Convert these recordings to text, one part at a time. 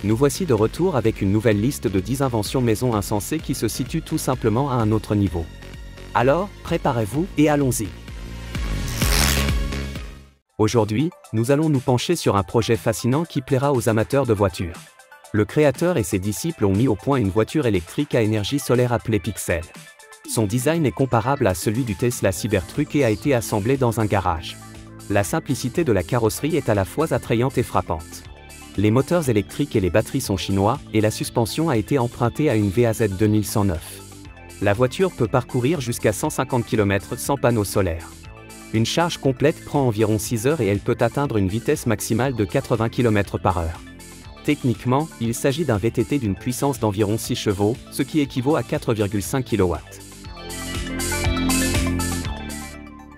Nous voici de retour avec une nouvelle liste de 10 inventions maison insensées qui se situent tout simplement à un autre niveau. Alors, préparez-vous et allons-y. Aujourd'hui, nous allons nous pencher sur un projet fascinant qui plaira aux amateurs de voitures. Le créateur et ses disciples ont mis au point une voiture électrique à énergie solaire appelée Pixel. Son design est comparable à celui du Tesla Cybertruck et a été assemblé dans un garage. La simplicité de la carrosserie est à la fois attrayante et frappante. Les moteurs électriques et les batteries sont chinois, et la suspension a été empruntée à une VAZ 2109. La voiture peut parcourir jusqu'à 150 km sans panneaux solaires. Une charge complète prend environ 6 heures et elle peut atteindre une vitesse maximale de 80 km/h. Techniquement, il s'agit d'un VTT d'une puissance d'environ 6 chevaux, ce qui équivaut à 4,5 kW.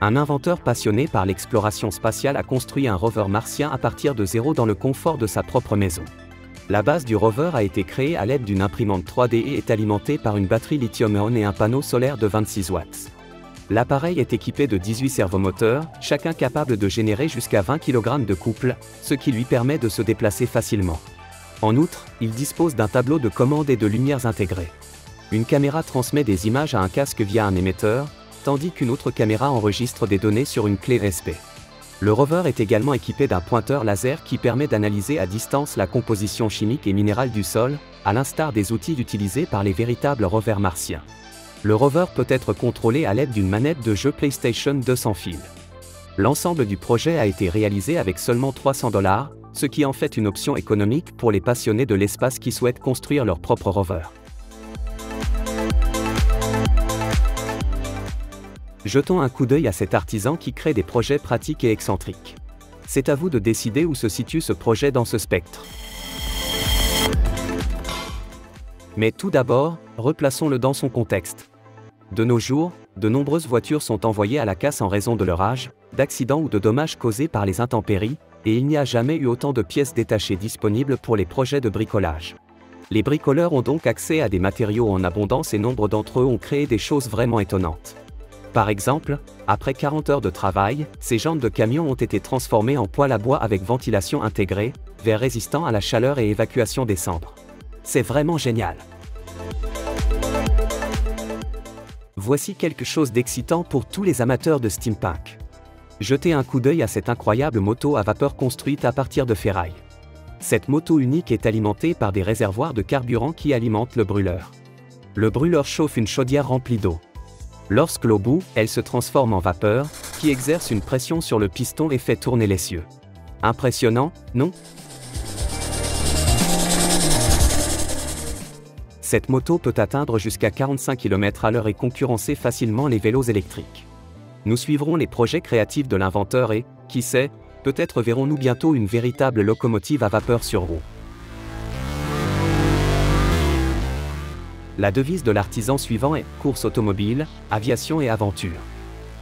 Un inventeur passionné par l'exploration spatiale a construit un rover martien à partir de zéro dans le confort de sa propre maison. La base du rover a été créée à l'aide d'une imprimante 3D et est alimentée par une batterie lithium-ion et un panneau solaire de 26 watts. L'appareil est équipé de 18 servomoteurs, chacun capable de générer jusqu'à 20 kg de couple, ce qui lui permet de se déplacer facilement. En outre, il dispose d'un tableau de commande et de lumières intégrées. Une caméra transmet des images à un casque via un émetteur, tandis qu'une autre caméra enregistre des données sur une clé USB. Le rover est également équipé d'un pointeur laser qui permet d'analyser à distance la composition chimique et minérale du sol, à l'instar des outils utilisés par les véritables rovers martiens. Le rover peut être contrôlé à l'aide d'une manette de jeu PlayStation 2 sans fil. L'ensemble du projet a été réalisé avec seulement $300, ce qui en fait une option économique pour les passionnés de l'espace qui souhaitent construire leur propre rover. Jetons un coup d'œil à cet artisan qui crée des projets pratiques et excentriques. C'est à vous de décider où se situe ce projet dans ce spectre. Mais tout d'abord, replaçons-le dans son contexte. De nos jours, de nombreuses voitures sont envoyées à la casse en raison de leur âge, d'accidents ou de dommages causés par les intempéries, et il n'y a jamais eu autant de pièces détachées disponibles pour les projets de bricolage. Les bricoleurs ont donc accès à des matériaux en abondance et nombre d'entre eux ont créé des choses vraiment étonnantes. Par exemple, après 40 heures de travail, ces jantes de camion ont été transformées en poêle à bois avec ventilation intégrée, verre résistant à la chaleur et évacuation des cendres. C'est vraiment génial. Voici quelque chose d'excitant pour tous les amateurs de steampunk. Jetez un coup d'œil à cette incroyable moto à vapeur construite à partir de ferraille. Cette moto unique est alimentée par des réservoirs de carburant qui alimentent le brûleur. Le brûleur chauffe une chaudière remplie d'eau. Lorsque l'eau bout, elle se transforme en vapeur, qui exerce une pression sur le piston et fait tourner l'essieu. Impressionnant, non? Cette moto peut atteindre jusqu'à 45 km/h et concurrencer facilement les vélos électriques. Nous suivrons les projets créatifs de l'inventeur et, qui sait, peut-être verrons-nous bientôt une véritable locomotive à vapeur sur roues. La devise de l'artisan suivant est « Course automobile, aviation et aventure ».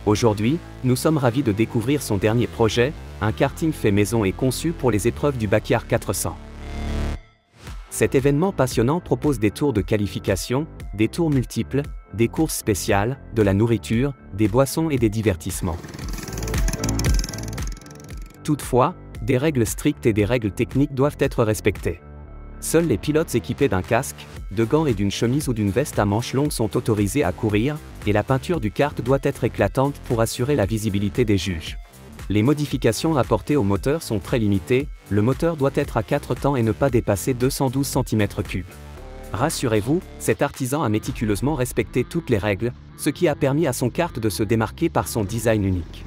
Aujourd'hui, nous sommes ravis de découvrir son dernier projet, un karting fait maison et conçu pour les épreuves du Backyard 400. Cet événement passionnant propose des tours de qualification, des tours multiples, des courses spéciales, de la nourriture, des boissons et des divertissements. Toutefois, des règles strictes et des règles techniques doivent être respectées. Seuls les pilotes équipés d'un casque, de gants et d'une chemise ou d'une veste à manches longues sont autorisés à courir, et la peinture du kart doit être éclatante pour assurer la visibilité des juges. Les modifications apportées au moteur sont très limitées, le moteur doit être à 4 temps et ne pas dépasser 212 cm3. Rassurez-vous, cet artisan a méticuleusement respecté toutes les règles, ce qui a permis à son kart de se démarquer par son design unique.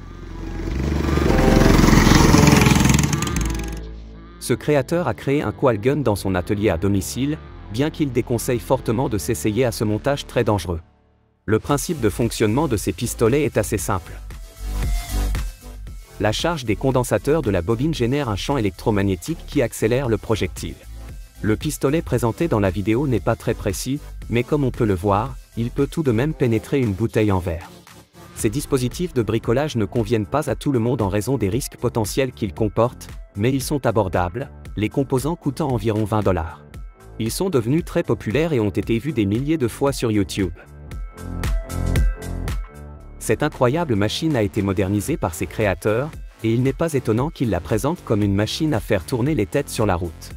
Ce créateur a créé un coil gun dans son atelier à domicile, bien qu'il déconseille fortement de s'essayer à ce montage très dangereux. Le principe de fonctionnement de ces pistolets est assez simple. La charge des condensateurs de la bobine génère un champ électromagnétique qui accélère le projectile. Le pistolet présenté dans la vidéo n'est pas très précis, mais comme on peut le voir, il peut tout de même pénétrer une bouteille en verre. Ces dispositifs de bricolage ne conviennent pas à tout le monde en raison des risques potentiels qu'ils comportent, mais ils sont abordables, les composants coûtant environ $20. Ils sont devenus très populaires et ont été vus des milliers de fois sur YouTube. Cette incroyable machine a été modernisée par ses créateurs, et il n'est pas étonnant qu'ils la présentent comme une machine à faire tourner les têtes sur la route.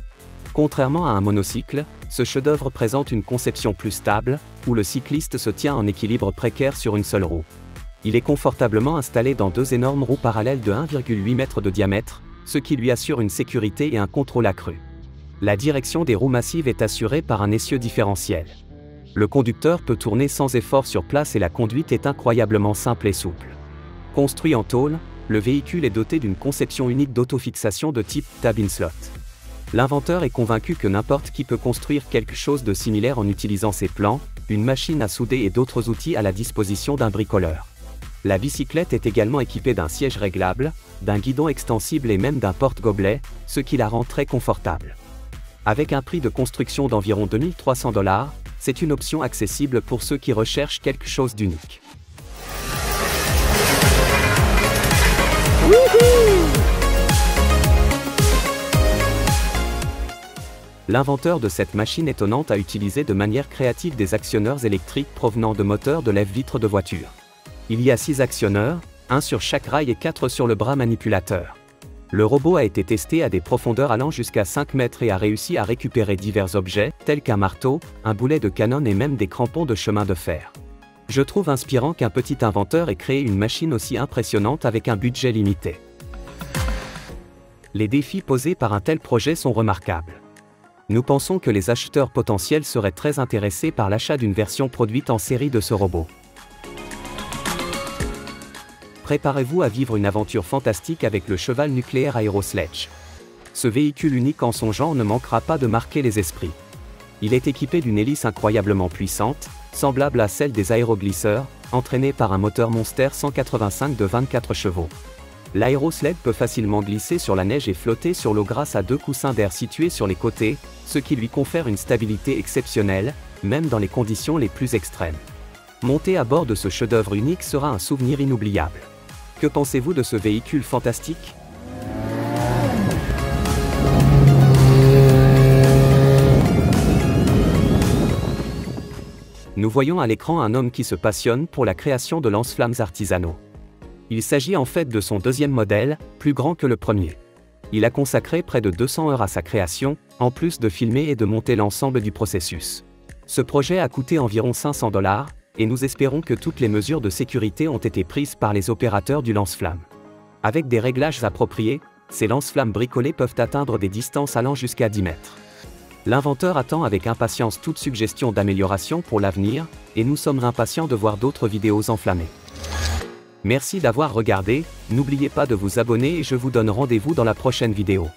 Contrairement à un monocycle, ce chef-d'œuvre présente une conception plus stable, où le cycliste se tient en équilibre précaire sur une seule roue. Il est confortablement installé dans deux énormes roues parallèles de 1,8 m de diamètre, ce qui lui assure une sécurité et un contrôle accru. La direction des roues massives est assurée par un essieu différentiel. Le conducteur peut tourner sans effort sur place et la conduite est incroyablement simple et souple. Construit en tôle, le véhicule est doté d'une conception unique d'autofixation de type tab in slot. L'inventeur est convaincu que n'importe qui peut construire quelque chose de similaire en utilisant ses plans, une machine à souder et d'autres outils à la disposition d'un bricoleur. La bicyclette est également équipée d'un siège réglable, d'un guidon extensible et même d'un porte-gobelet, ce qui la rend très confortable. Avec un prix de construction d'environ 2 300 $, c'est une option accessible pour ceux qui recherchent quelque chose d'unique. L'inventeur de cette machine étonnante a utilisé de manière créative des actionneurs électriques provenant de moteurs de lève-vitres de voiture. Il y a 6 actionneurs, 1 sur chaque rail et 4 sur le bras manipulateur. Le robot a été testé à des profondeurs allant jusqu'à 5 mètres et a réussi à récupérer divers objets, tels qu'un marteau, un boulet de canon et même des crampons de chemin de fer. Je trouve inspirant qu'un petit inventeur ait créé une machine aussi impressionnante avec un budget limité. Les défis posés par un tel projet sont remarquables. Nous pensons que les acheteurs potentiels seraient très intéressés par l'achat d'une version produite en série de ce robot. Préparez-vous à vivre une aventure fantastique avec le cheval nucléaire Aerosledge. Ce véhicule unique en son genre ne manquera pas de marquer les esprits. Il est équipé d'une hélice incroyablement puissante, semblable à celle des aéroglisseurs, entraînée par un moteur Monster 185 de 24 chevaux. L'aérosled peut facilement glisser sur la neige et flotter sur l'eau grâce à 2 coussins d'air situés sur les côtés, ce qui lui confère une stabilité exceptionnelle, même dans les conditions les plus extrêmes. Monter à bord de ce chef-d'œuvre unique sera un souvenir inoubliable. Que pensez-vous de ce véhicule fantastique ? Nous voyons à l'écran un homme qui se passionne pour la création de lance-flammes artisanaux. Il s'agit en fait de son deuxième modèle, plus grand que le premier. Il a consacré près de 200 heures à sa création, en plus de filmer et de monter l'ensemble du processus. Ce projet a coûté environ 500 $, et nous espérons que toutes les mesures de sécurité ont été prises par les opérateurs du lance-flamme. Avec des réglages appropriés, ces lance-flammes bricolés peuvent atteindre des distances allant jusqu'à 10 mètres. L'inventeur attend avec impatience toute suggestion d'amélioration pour l'avenir, et nous sommes impatients de voir d'autres vidéos enflammées. Merci d'avoir regardé, n'oubliez pas de vous abonner et je vous donne rendez-vous dans la prochaine vidéo.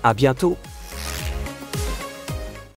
À bientôt!